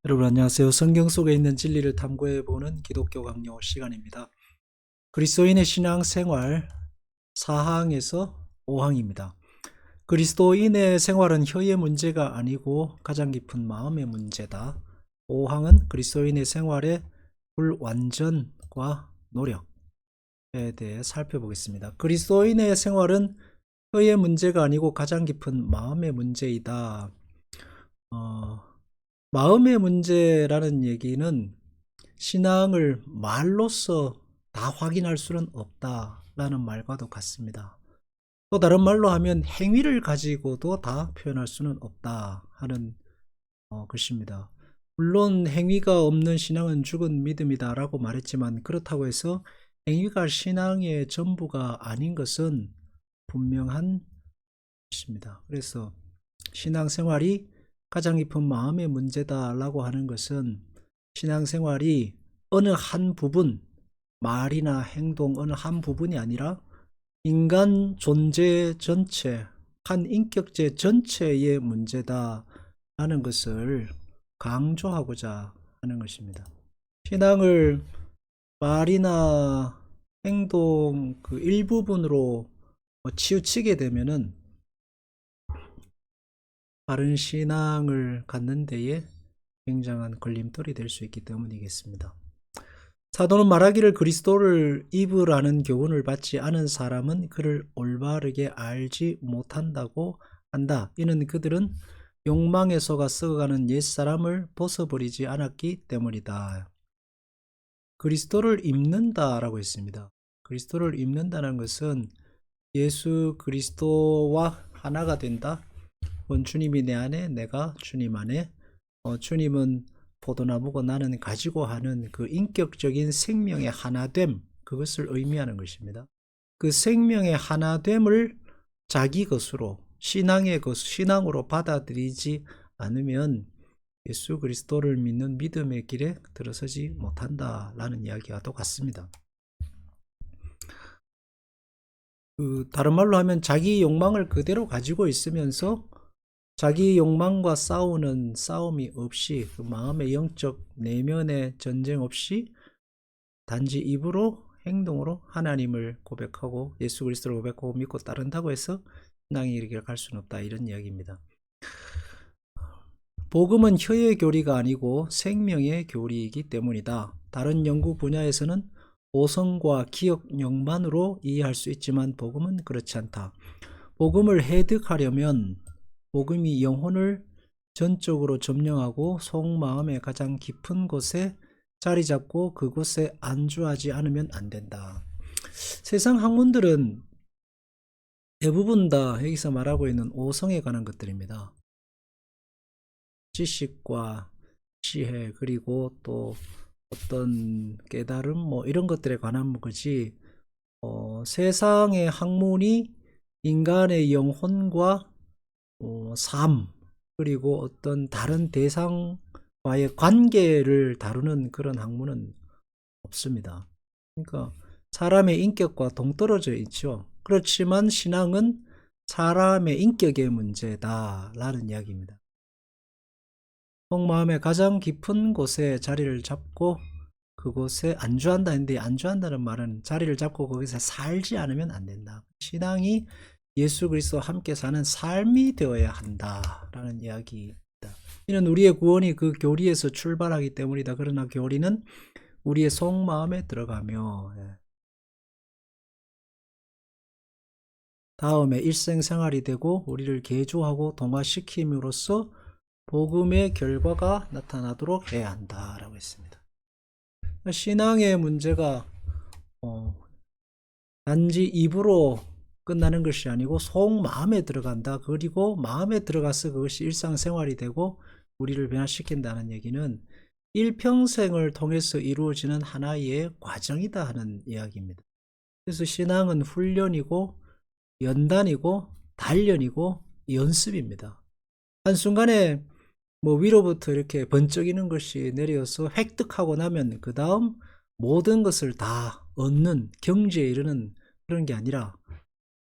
여러분 안녕하세요. 성경 속에 있는 진리를 탐구해보는 기독교 강요 시간입니다. 그리스도인의 신앙생활 4항에서 5항입니다. 그리스도인의 생활은 혀의 문제가 아니고 가장 깊은 마음의 문제다. 5항은 그리스도인의 생활의 불완전과 노력에 대해 살펴보겠습니다. 그리스도인의 생활은 혀의 문제가 아니고 가장 깊은 마음의 문제이다. 마음의 문제라는 얘기는 신앙을 말로써 다 확인할 수는 없다라는 말과도 같습니다. 또 다른 말로 하면 행위를 가지고도 다 표현할 수는 없다 하는 것입니다. 물론 행위가 없는 신앙은 죽은 믿음이다라고 말했지만 그렇다고 해서 행위가 신앙의 전부가 아닌 것은 분명한 것입니다. 그래서 신앙생활이 가장 깊은 마음의 문제다라고 하는 것은 신앙생활이 어느 한 부분, 말이나 행동 어느 한 부분이 아니라 인간 존재 전체, 한 인격체 전체의 문제다라는 것을 강조하고자 하는 것입니다. 신앙을 말이나 행동 그 일부분으로 치우치게 되면은 바른 신앙을 갖는 데에 굉장한 걸림돌이 될 수 있기 때문이겠습니다. 사도는 말하기를 그리스도를 입으라는 교훈을 받지 않은 사람은 그를 올바르게 알지 못한다고 한다. 이는 그들은 욕망에 속아 썩어가는 옛사람을 벗어버리지 않았기 때문이다. 그리스도를 입는다라고 했습니다. 그리스도를 입는다는 것은 예수 그리스도와 하나가 된다. 주님이 내 안에, 내가 주님 안에. 주님은 포도나무고 나는 가지고 하는 그 인격적인 생명의 하나됨, 그것을 의미하는 것입니다. 그 생명의 하나됨을 자기 것으로, 신앙의 것, 신앙으로 받아들이지 않으면 예수 그리스도를 믿는 믿음의 길에 들어서지 못한다라는 이야기와 똑같습니다. 다른 말로 하면 자기 욕망을 그대로 가지고 있으면서 자기 욕망과 싸우는 싸움이 없이 그 마음의 영적 내면의 전쟁 없이 단지 입으로 행동으로 하나님을 고백하고 예수 그리스도를 고백하고 믿고 따른다고 해서 신앙의 길을 갈 수는 없다, 이런 이야기입니다. 복음은 혀의 교리가 아니고 생명의 교리이기 때문이다. 다른 연구 분야에서는 오성과 기억력만으로 이해할 수 있지만 복음은 그렇지 않다. 복음을 해득하려면 복음이 영혼을 전적으로 점령하고 속마음의 가장 깊은 곳에 자리 잡고 그곳에 안주하지 않으면 안 된다. 세상 학문들은 대부분 다 여기서 말하고 있는 오성에 관한 것들입니다. 지식과 지혜, 그리고 또 어떤 깨달음 이런 것들에 관한 거지, 세상의 학문이 인간의 영혼과 삶, 그리고 어떤 다른 대상과의 관계를 다루는 그런 학문은 없습니다. 그러니까 사람의 인격과 동떨어져 있죠. 그렇지만 신앙은 사람의 인격의 문제다라는 이야기입니다. 속마음의 가장 깊은 곳에 자리를 잡고 그곳에 안주한다 했는데, 안주한다는 말은 자리를 잡고 거기서 살지 않으면 안 된다. 신앙이 예수 그리스도와 함께 사는 삶이 되어야 한다라는 이야기입니다. 이는 우리의 구원이 그 교리에서 출발하기 때문이다. 그러나 교리는 우리의 속마음에 들어가며 다음에 일생생활이 되고 우리를 개조하고 동화시킴으로써 복음의 결과가 나타나도록 해야 한다라고 했습니다. 신앙의 문제가 단지 입으로 끝나는 것이 아니고 속마음에 들어간다. 그리고 마음에 들어가서 그것이 일상생활이 되고 우리를 변화시킨다는 얘기는 일평생을 통해서 이루어지는 하나의 과정이다 하는 이야기입니다. 그래서 신앙은 훈련이고 연단이고 단련이고 연습입니다. 한순간에 위로부터 이렇게 번쩍이는 것이 내려서 획득하고 나면 그 다음 모든 것을 다 얻는 경지에 이르는 그런 게 아니라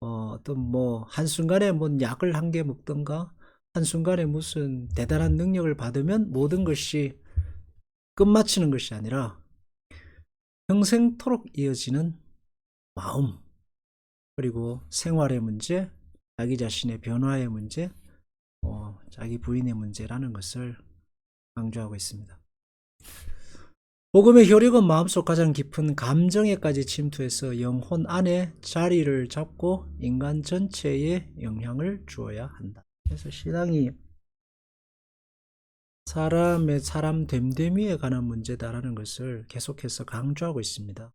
어떤 한순간에 약을 한 개 먹던가 한순간에 무슨 대단한 능력을 받으면 모든 것이 끝마치는 것이 아니라 평생토록 이어지는 마음, 그리고 생활의 문제, 자기 자신의 변화의 문제, 자기 부인의 문제라는 것을 강조하고 있습니다. 복음의 효력은 마음속 가장 깊은 감정에까지 침투해서 영혼 안에 자리를 잡고 인간 전체에 영향을 주어야 한다. 그래서 신앙이 사람 됨됨이에 관한 문제다라는 것을 계속해서 강조하고 있습니다.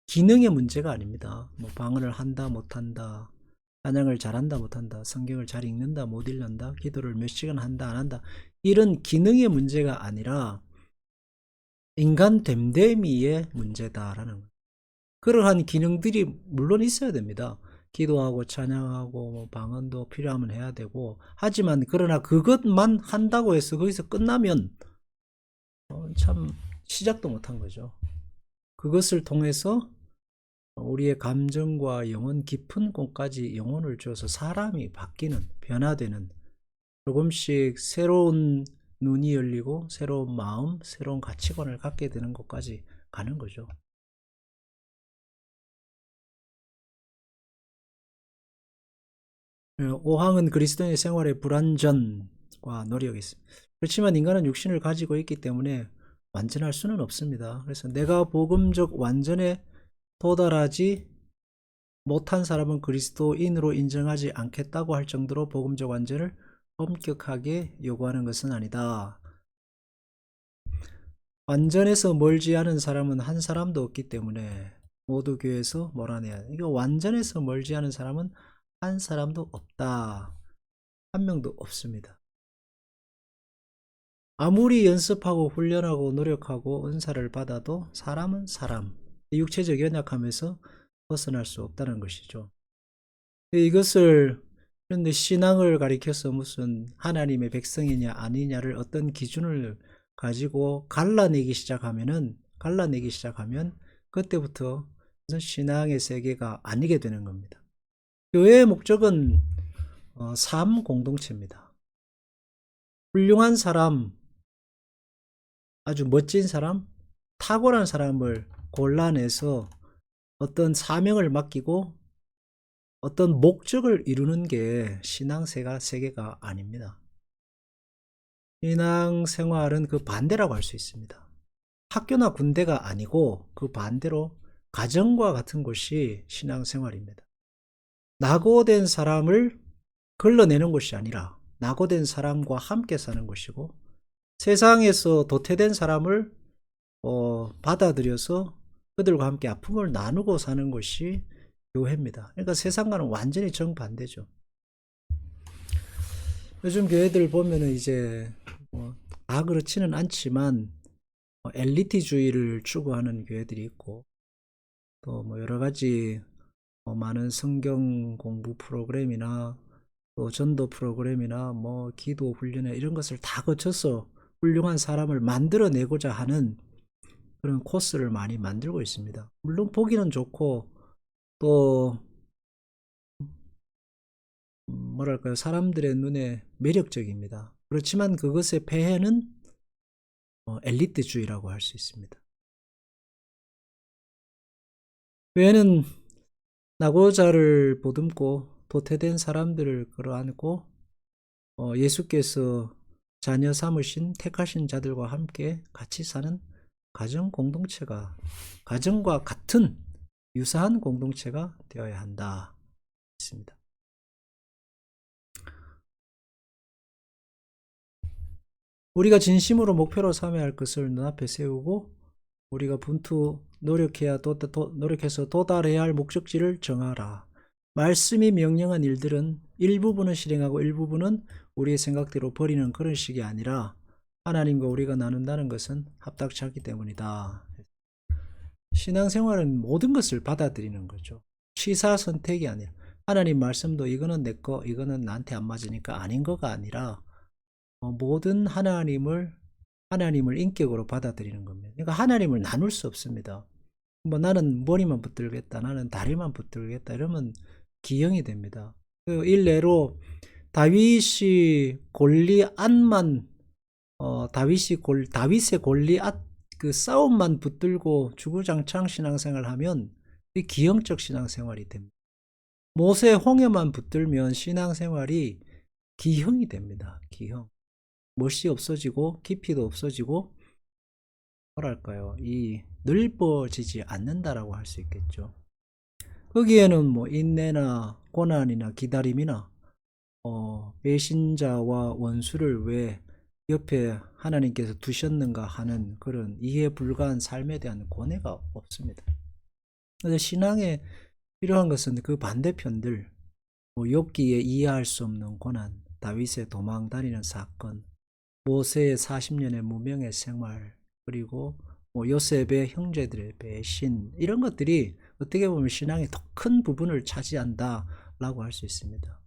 기능의 문제가 아닙니다. 뭐 방언을 한다 못한다, 찬양을 잘한다 못한다, 성경을 잘 읽는다 못 읽는다, 기도를 몇 시간 한다 안 한다, 이런 기능의 문제가 아니라 인간 됨됨이의 문제다라는 거예요. 그러한 기능들이 물론 있어야 됩니다. 기도하고 찬양하고 뭐 방언도 필요하면 해야 되고, 하지만 그러나 그것만 한다고 해서 거기서 끝나면 참 시작도 못한 거죠. 그것을 통해서 우리의 감정과 영혼 깊은 곳까지 영혼을 주어서 사람이 바뀌는, 변화되는, 조금씩 새로운 눈이 열리고 새로운 마음, 새로운 가치관을 갖게 되는 곳까지 가는 거죠. 오항은 그리스도인의 생활의 불완전과 노력이 있습니다. 그렇지만 인간은 육신을 가지고 있기 때문에 완전할 수는 없습니다. 그래서 내가 복음적 완전에 도달하지 못한 사람은 그리스도인으로 인정하지 않겠다고 할 정도로 복음적 완전을 엄격하게 요구하는 것은 아니다. 완전에서 멀지 않은 사람은 한 사람도 없기 때문에 모두 교회에서 몰아내야 돼. 이거 완전에서 멀지 않은 사람은 한 사람도 없다. 한 명도 없습니다. 아무리 연습하고 훈련하고 노력하고 은사를 받아도 사람은 사람, 육체적 연약함에서 벗어날 수 없다는 것이죠. 이것을, 그런데 신앙을 가리켜서 무슨 하나님의 백성이냐 아니냐를 어떤 기준을 가지고 갈라내기 시작하면 그때부터 신앙의 세계가 아니게 되는 겁니다. 교회의 목적은 삶 공동체입니다. 훌륭한 사람, 아주 멋진 사람, 탁월한 사람을 골라내서 어떤 사명을 맡기고 어떤 목적을 이루는 게 신앙세계가 아닙니다. 신앙생활은 그 반대라고 할 수 있습니다. 학교나 군대가 아니고 그 반대로 가정과 같은 곳이 신앙생활입니다. 낙오된 사람을 걸러내는 것이 아니라 낙오된 사람과 함께 사는 것이고, 세상에서 도태된 사람을 받아들여서 그들과 함께 아픔을 나누고 사는 것이 교회입니다. 그러니까 세상과는 완전히 정반대죠. 요즘 교회들 보면은 이제 다 그렇지는 않지만 엘리트주의를 추구하는 교회들이 있고, 또 뭐 여러 가지 많은 성경 공부 프로그램이나 또 전도 프로그램이나 뭐 기도 훈련회 이런 것을 다 거쳐서 훌륭한 사람을 만들어내고자 하는 그런 코스를 많이 만들고 있습니다. 물론 보기는 좋고 또 뭐랄까요, 사람들의 눈에 매력적입니다. 그렇지만 그것의 폐해는 엘리트주의라고 할 수 있습니다. 교회는 낙오자를 보듬고 도태된 사람들을 끌어안고 예수께서 자녀 삼으신 택하신 자들과 함께 같이 사는 가정 공동체가, 가정과 같은 유사한 공동체가 되어야 한다 있습니다. 우리가 진심으로 목표로 삼아야 할 것을 눈앞에 세우고 우리가 노력해서 도달해야 할 목적지를 정하라. 말씀이 명령한 일들은 일부분은 실행하고 일부분은 우리의 생각대로 버리는 그런 식이 아니라 하나님과 우리가 나눈다는 것은 합당치 않기 때문이다. 신앙생활은 모든 것을 받아들이는 거죠. 취사 선택이 아니라 하나님 말씀도 이거는 내 거, 이거는 나한테 안 맞으니까 아닌 거가 아니라 모든 하나님을 인격으로 받아들이는 겁니다. 그러니까 하나님을 나눌 수 없습니다. 뭐 나는 머리만 붙들겠다, 나는 다리만 붙들겠다 이러면 기형이 됩니다. 일례로 다윗의 골리앗 그 싸움만 붙들고 주구장창 신앙생활 하면 이 기형적 신앙생활이 됩니다. 모세 홍해만 붙들면 신앙생활이 기형이 됩니다. 기형. 멋이 없어지고 깊이도 없어지고 뭐랄까요, 이 넓어지지 않는다라고 할 수 있겠죠. 거기에는 뭐 인내나 고난이나 기다림이나 배신자와 원수를 왜 옆에 하나님께서 두셨는가 하는 그런 이해 불가한 삶에 대한 고뇌가 없습니다. 그래서 신앙에 필요한 것은 그 반대편들, 뭐 욥기에 이해할 수 없는 고난, 다윗의 도망 다니는 사건, 모세의 40년의 무명의 생활, 그리고 뭐 요셉의 형제들의 배신, 이런 것들이 어떻게 보면 신앙의 더 큰 부분을 차지한다라고 할 수 있습니다.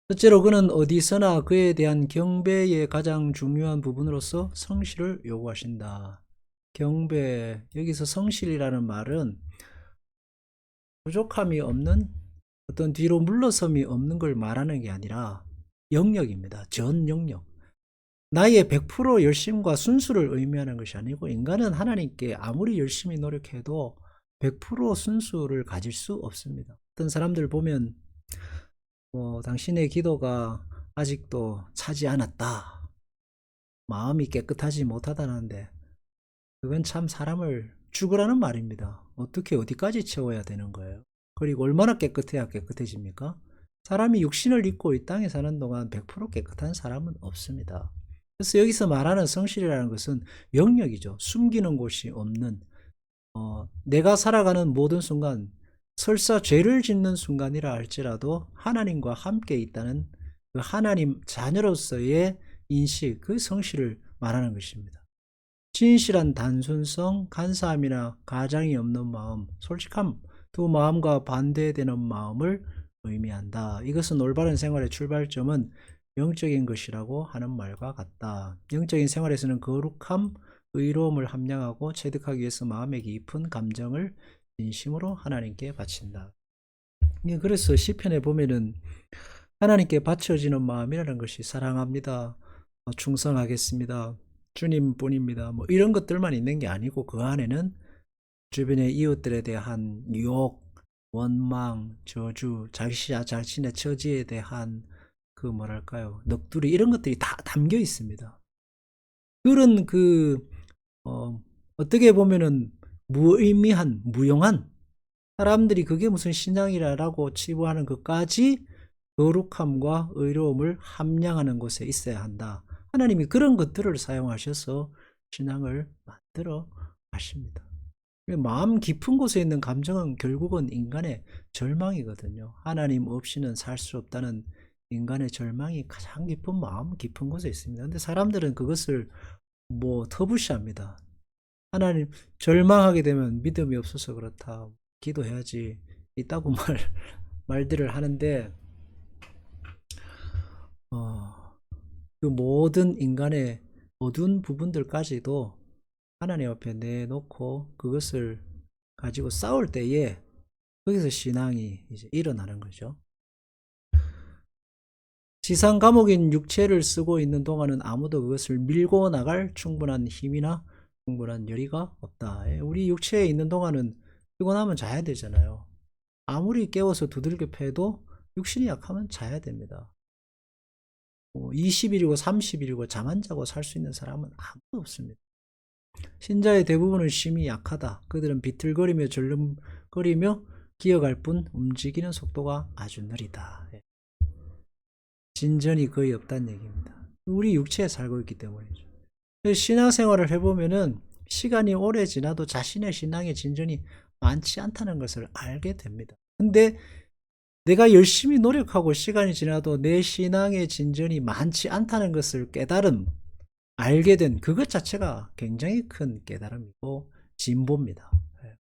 첫째로 그는 어디서나 그에 대한 경배의 가장 중요한 부분으로서 성실을 요구하신다. 경배, 여기서 성실이라는 말은 부족함이 없는, 어떤 뒤로 물러섬이 없는 걸 말하는 게 아니라 영역입니다. 전 영역. 나의 100% 열심과 순수를 의미하는 것이 아니고, 인간은 하나님께 아무리 열심히 노력해도 100% 순수를 가질 수 없습니다. 어떤 사람들 보면 당신의 기도가 아직도 차지 않았다, 마음이 깨끗하지 못하다는데, 그건 참 사람을 죽으라는 말입니다. 어떻게 어디까지 채워야 되는 거예요? 그리고 얼마나 깨끗해야 깨끗해집니까? 사람이 육신을 입고 이 땅에 사는 동안 100% 깨끗한 사람은 없습니다. 그래서 여기서 말하는 성실이라는 것은 영역이죠. 숨기는 곳이 없는, 내가 살아가는 모든 순간, 설사 죄를 짓는 순간이라 할지라도 하나님과 함께 있다는 그 하나님 자녀로서의 인식, 그 성실을 말하는 것입니다. 진실한 단순성, 간사함이나 가장이 없는 마음, 솔직함, 두 마음과 반대되는 마음을 의미한다. 이것은 올바른 생활의 출발점은 영적인 것이라고 하는 말과 같다. 영적인 생활에서는 거룩함, 의로움을 함량하고 체득하기 위해서 마음의 깊은 감정을 진심으로 하나님께 바친다. 그래서 시편에 보면은 하나님께 바쳐지는 마음이라는 것이 사랑합니다, 충성하겠습니다, 주님뿐입니다, 뭐 이런 것들만 있는 게 아니고, 그 안에는 주변의 이웃들에 대한 유혹, 원망, 저주, 자신의 처지에 대한 그 뭐랄까요, 넋두리, 이런 것들이 다 담겨 있습니다. 그런 어떻게 보면은 무의미한, 무용한, 사람들이 그게 무슨 신앙이라고 치부하는 것까지 거룩함과 의로움을 함량하는 곳에 있어야 한다. 하나님이 그런 것들을 사용하셔서 신앙을 만들어 가십니다. 마음 깊은 곳에 있는 감정은 결국은 인간의 절망이거든요. 하나님 없이는 살 수 없다는 인간의 절망이 가장 깊은 마음 깊은 곳에 있습니다. 근데 사람들은 그것을 터부시합니다. 하나님, 절망하게 되면 믿음이 없어서 그렇다, 기도해야지, 있다고 말들을 하는데, 그 모든 인간의 어두운 부분들까지도 하나님 앞에 내놓고 그것을 가지고 싸울 때에 거기서 신앙이 이제 일어나는 거죠. 지상 감옥인 육체를 쓰고 있는 동안은 아무도 그것을 밀고 나갈 충분한 힘이나 충분한 여리가 없다. 우리 육체에 있는 동안은 피곤하면 자야 되잖아요. 아무리 깨워서 두들겨 패도 육신이 약하면 자야 됩니다. 20일이고 30일이고 잠 안 자고 살 수 있는 사람은 아무도 없습니다. 신자의 대부분은 심히 약하다. 그들은 비틀거리며 절름거리며 기어갈 뿐 움직이는 속도가 아주 느리다. 진전이 거의 없다는 얘기입니다. 우리 육체에 살고 있기 때문이죠. 신앙생활을 해보면은 시간이 오래 지나도 자신의 신앙의 진전이 많지 않다는 것을 알게 됩니다. 근데 내가 열심히 노력하고 시간이 지나도 내 신앙의 진전이 많지 않다는 것을 알게 된 그것 자체가 굉장히 큰 깨달음이고 진보입니다.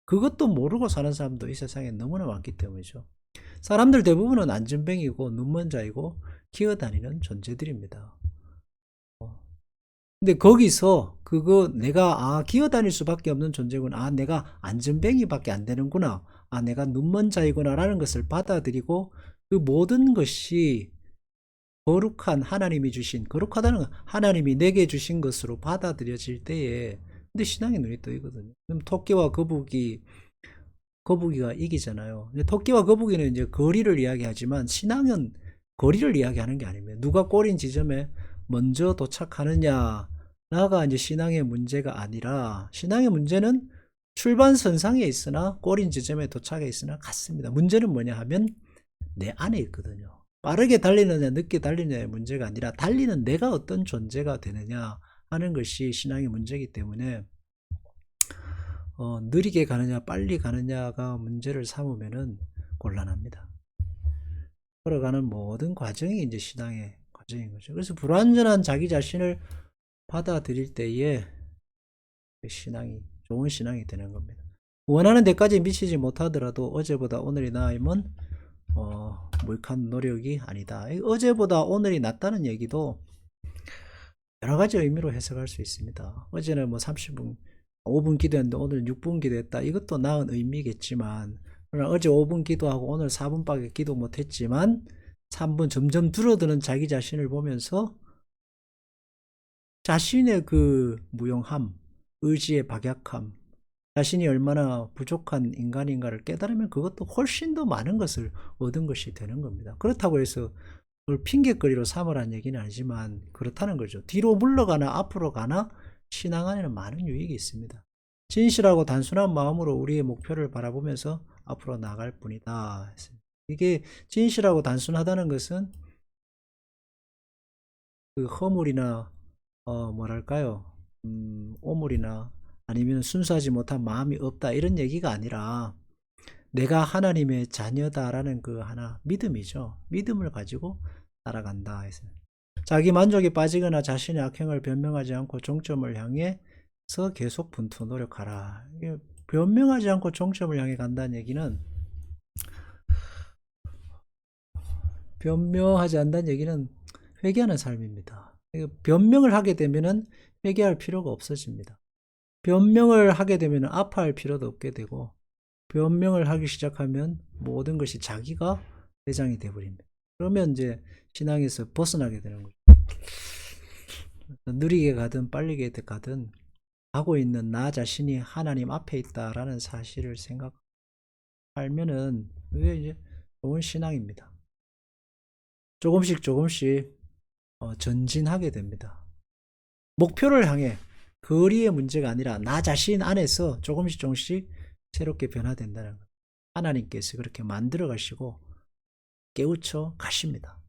그것도 모르고 사는 사람도 이 세상에 너무나 많기 때문이죠. 사람들 대부분은 안전뱅이고 눈먼 자이고 기어다니는 존재들입니다. 근데 거기서 내가 기어다닐 수밖에 없는 존재구나, 내가 안전뱅이밖에 안 되는구나, 내가 눈먼 자이구나 라는 것을 받아들이고 그 모든 것이 거룩한 하나님이 주신, 거룩하다는 건 하나님이 내게 주신 것으로 받아들여질 때에, 근데 신앙의 눈이 뜨이거든요. 그럼 토끼와 거북이가 이기잖아요. 토끼와 거북이는 이제 거리를 이야기하지만 신앙은 거리를 이야기하는 게 아닙니다. 누가 꼬린 지점에 먼저 도착하느냐가 이제 신앙의 문제가 아니라, 신앙의 문제는 출발선상에 있으나 꼬린 지점에 도착해 있으나 같습니다. 문제는 뭐냐 하면 내 안에 있거든요. 빠르게 달리느냐 늦게 달리느냐의 문제가 아니라 달리는 내가 어떤 존재가 되느냐 하는 것이 신앙의 문제이기 때문에 느리게 가느냐 빨리 가느냐가 문제를 삼으면은 곤란합니다. 걸어가는 모든 과정이 이제 신앙의 과정인 거죠. 그래서 불완전한 자기 자신을 받아들일 때에 신앙이 좋은 신앙이 되는 겁니다. 원하는 데까지 미치지 못하더라도 어제보다 오늘이 나으면 무익한 노력이 아니다. 어제보다 오늘이 낫다는 얘기도 여러 가지 의미로 해석할 수 있습니다. 어제는 뭐 30분, 5분 기도했는데 오늘 6분 기도했다. 이것도 나은 의미겠지만, 그러나 어제 5분 기도하고 오늘 4분밖에 기도 못했지만 3분 점점 줄어드는 자기 자신을 보면서 자신의 그 무용함, 의지의 박약함, 자신이 얼마나 부족한 인간인가를 깨달으면 그것도 훨씬 더 많은 것을 얻은 것이 되는 겁니다. 그렇다고 해서 그걸 핑계거리로 삼으라는 얘기는 아니지만 그렇다는 거죠. 뒤로 물러가나 앞으로 가나 신앙 안에는 많은 유익이 있습니다. 진실하고 단순한 마음으로 우리의 목표를 바라보면서 앞으로 나갈 뿐이다. 이게 진실하고 단순하다는 것은 그 허물이나 뭐랄까요, 오물이나 아니면 순수하지 못한 마음이 없다 이런 얘기가 아니라 내가 하나님의 자녀다라는 그 하나 믿음이죠. 믿음을 가지고 살아간다 해서 자기 만족에 빠지거나 자신의 악행을 변명하지 않고 종점을 향해서 계속 분투 노력하라. 변명하지 않고 종점을 향해 간다는 얘기는, 변명하지 않는다는 얘기는 회개하는 삶입니다. 변명을 하게 되면은 회개할 필요가 없어집니다. 변명을 하게 되면 아파할 필요도 없게 되고, 변명을 하기 시작하면 모든 것이 자기가 대장이 되어버립니다. 그러면 이제 신앙에서 벗어나게 되는 거죠. 느리게 가든 빨리게 가든 가고 있는 나 자신이 하나님 앞에 있다라는 사실을 생각하면은 그게 이제 좋은 신앙입니다. 조금씩 전진하게 됩니다. 목표를 향해, 거리의 문제가 아니라 나 자신 안에서 조금씩 새롭게 변화된다는 것. 하나님께서 그렇게 만들어 가시고 깨우쳐 가십니다.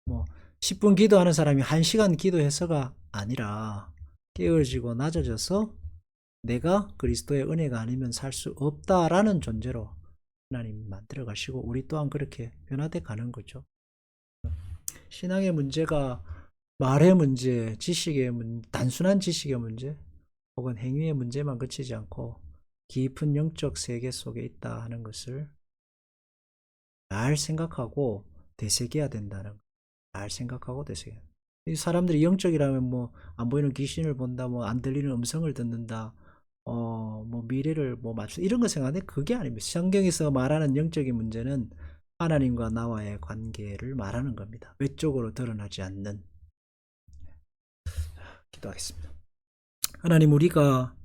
뭐 10분 기도하는 사람이 1시간 기도해서가 아니라 깨어지고 낮아져서 내가 그리스도의 은혜가 아니면 살 수 없다라는 존재로 하나님이 만들어 가시고 우리 또한 그렇게 변화돼 가는 거죠. 신앙의 문제가 말의 문제, 지식의 문제, 단순한 지식의 문제 혹은 행위의 문제만 그치지 않고 깊은 영적 세계 속에 있다 하는 것을 잘 생각하고 되새겨야 된다는 거. 잘 생각하고 되새겨야. 이 사람들이 영적이라면 뭐 안 보이는 귀신을 본다, 뭐 안 들리는 음성을 듣는다, 뭐 미래를 뭐 맞추 이런 거 생각하는데 그게 아닙니다. 성경에서 말하는 영적인 문제는 하나님과 나와의 관계를 말하는 겁니다. 외적으로 드러나지 않는. 기도하겠습니다. 하나님, 우리가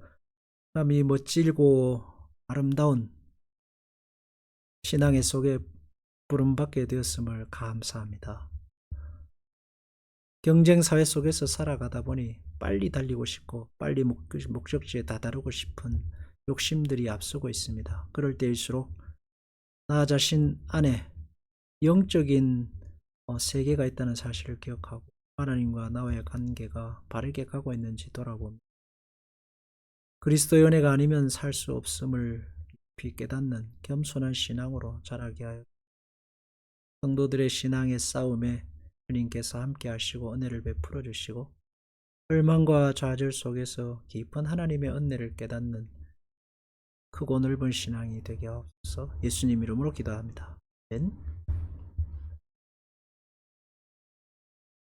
이 멋지고 아름다운 신앙의 속에 부름받게 되었음을 감사합니다. 경쟁 사회 속에서 살아가다 보니 빨리 달리고 싶고 빨리 목적지에 다다르고 싶은 욕심들이 앞서고 있습니다. 그럴 때일수록 나 자신 안에 영적인 세계가 있다는 사실을 기억하고 하나님과 나와의 관계가 바르게 가고 있는지 돌아봅니다. 그리스도의 은혜가 아니면 살 수 없음을 깊이 깨닫는 겸손한 신앙으로 자라게 하여 성도들의 신앙의 싸움에 주님께서 함께 하시고 은혜를 베풀어 주시고 절망과 좌절 속에서 깊은 하나님의 은혜를 깨닫는 크고 넓은 신앙이 되게 하옵소서. 예수님 이름으로 기도합니다. 아멘.